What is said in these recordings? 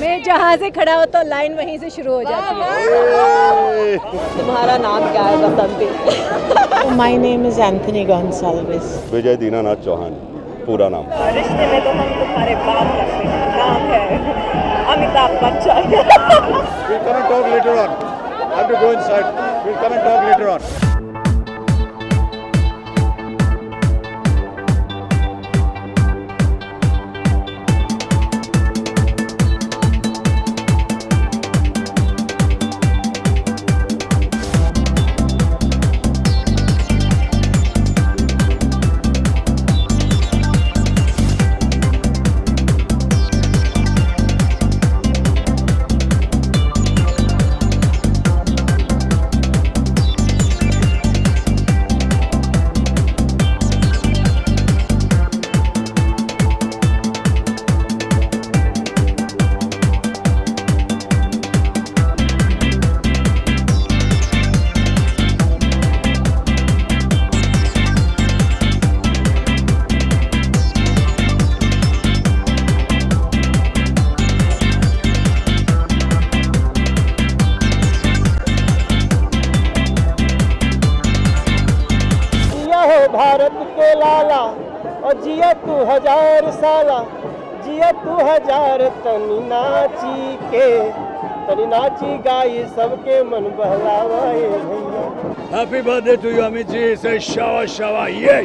मैं जहाँ से खड़ा हो तो लाइन वहीं से शुरू हो जाती है। तुम्हारा नाम क्या है बसंती? My name is Anthony Gonsalves. विजय दीनानाथ चौहान पूरा नाम। रिश्ते में तो हम तुम्हारे बाप लगते हैं, नाम है Amitabh Bachchan. We'll come and talk later on. I have to go inside. We'll come and talk later on. Bharat के लाला और जिया तू 1000 साला, जिया तू 1000 तनी नाची गाई सबके मन बहलावाए भैया। Happy birthday to you, Amit ji. Say shawa shawa, yay!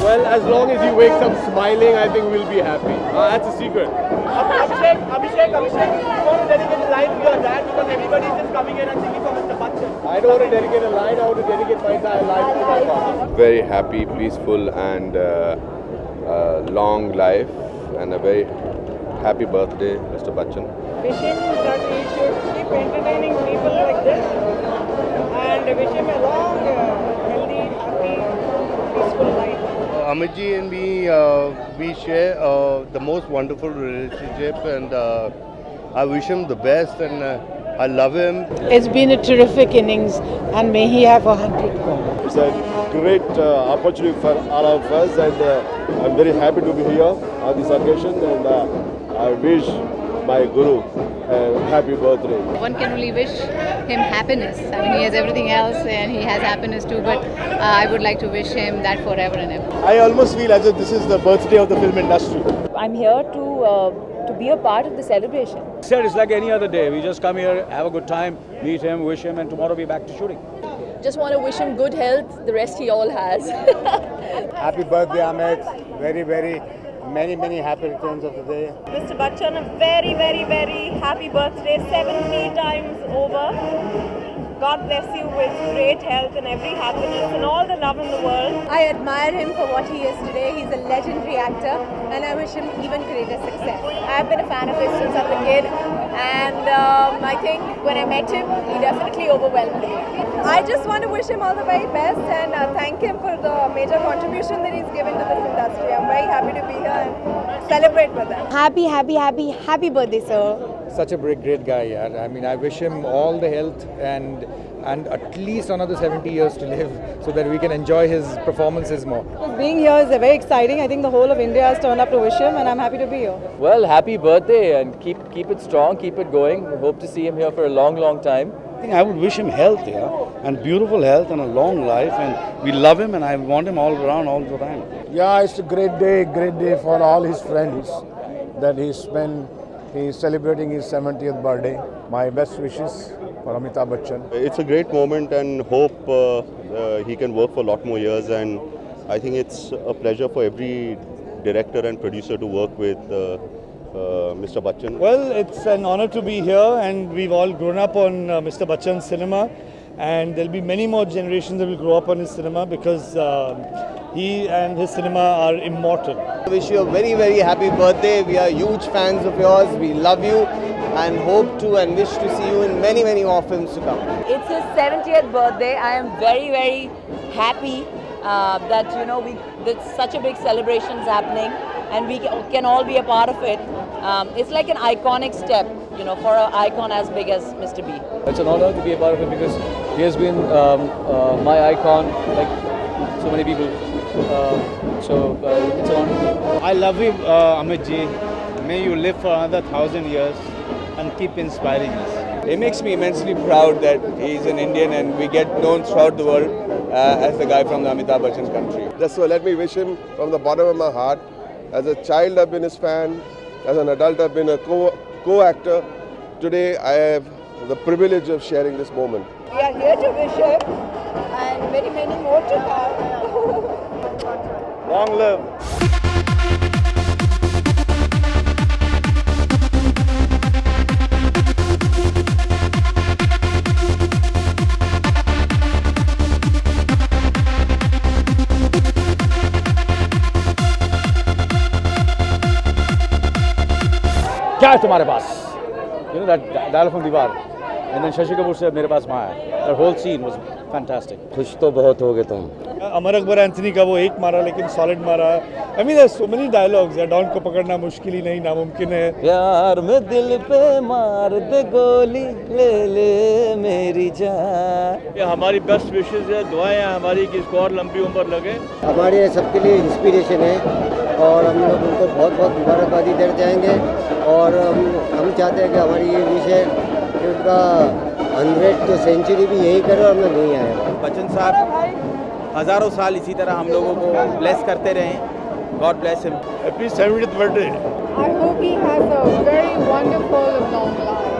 Well, as long as he wakes up smiling, I think we'll be happy. That's a secret. Abhishek, you want to dedicate a line to your dad because everybody is just coming in and singing for Mr. Bachchan. I don't want to dedicate a line, I want to dedicate my entire life to my father. Very happy, peaceful and long life and a very happy birthday, Mr. Bachchan. Wish him that he should keep entertaining people like this and wish him a long, healthy, happy, peaceful life. Amit ji and me, we share the most wonderful relationship, and I wish him the best, and I love him. It's been a terrific innings, and may he have 100 more. It's a great opportunity for all of us, and I'm very happy to be here on this occasion, and I wish my Guru a happy birthday. One can only wish him happiness. I mean, he has everything else and he has happiness too, but I would like to wish him that forever and ever. I almost feel as if this is the birthday of the film industry. I'm here to be a part of the celebration. Said it's like any other day. We just come here, have a good time, meet him, wish him, and tomorrow be back to shooting. Just want to wish him good health. The rest he all has. Happy birthday, Amit. Very, many happy returns of the day. Mr. Bachchan, a very, very happy birthday. 70 times over. God bless you with great health and every happiness and all the love in the world. I admire him for what he is today. He's a legendary actor and I wish him even greater success. I've been a fan of his since I was a kid and I think when I met him, he definitely overwhelmed me. I just want to wish him all the very best and thank him for the major contribution that he's given to this industry. I'm very happy to be here and celebrate with him. Happy birthday, sir. Such a great guy, yeah. I mean, I wish him all the health and at least another 70 years to live so that we can enjoy his performances more. Being here is very exciting. I think the whole of India has turned up to wish him and I'm happy to be here. Well, happy birthday and keep it strong, keep it going. We hope to see him here for a long time. I think I would wish him health, and beautiful health and a long life, and we love him and I want him all around all the time. Yeah, it's a great day for all his friends that he's celebrating his 70th birthday. My best wishes for Amitabh Bachchan. It's a great moment and hope he can work for a lot more years, and I think it's a pleasure for every director and producer to work with Mr. Bachchan? Well, it's an honor to be here, and we've all grown up on Mr. Bachchan's cinema, and there'll be many more generations that will grow up on his cinema because he and his cinema are immortal. I wish you a very, very happy birthday. We are huge fans of yours. We love you and hope to and wish to see you in many, many more films to come. It's his 70th birthday. I am very, very happy that there's such a big celebrations happening, and we can all be a part of it. It's like an iconic step, for an icon as big as Mr. B. It's an honor to be a part of it because he has been my icon, like so many people. It's an honor. I love you, Amit ji. May you live for another 1,000 years and keep inspiring us. It makes me immensely proud that he's an Indian and we get known throughout the world as the guy from the Amitabh Bachchan country. Just so let me wish him from the bottom of my heart. As a child, I've been his fan. As an adult, I've been a co-actor. Today, I have the privilege of sharing this moment. We are here to wish him and many, many more to come. Long live. क्या है तुम्हारे पास? That dialogue from Diwar. And then Shashi Kapoor said, मेरे पास माँ है. That whole scene was fantastic. खुश तो बहुत हो गए तुम. अमर अकबर एंथनी का वो एक मारा लेकिन सॉलिड मारा. I mean, there's so many dialogues. Don को पकड़ना मुश्किल ही नहीं, नामुमकिन है. प्यार में दिल पे मार दे गोली, ले मेरी जान. ये हमारी बेस्ट विशेस है, दुआएं हैं हमारी कि इसको और लंबी उम्र लगे. हमारे सबके लिए इंस्पिरेशन है और हम लोग उनको बहुत बहुत मुबारकबादी देना चाहेंगे और हम चाहते हैं कि हमारी ये विश है कि उनका 100 सेंचुरी भी यही करे और हम लोग नहीं आए. बच्चन साहब हजारों साल इसी तरह हम लोगों को ब्लेस करते रहें. God bless him. Happy 70th birthday. I hope he has a very wonderful and long life.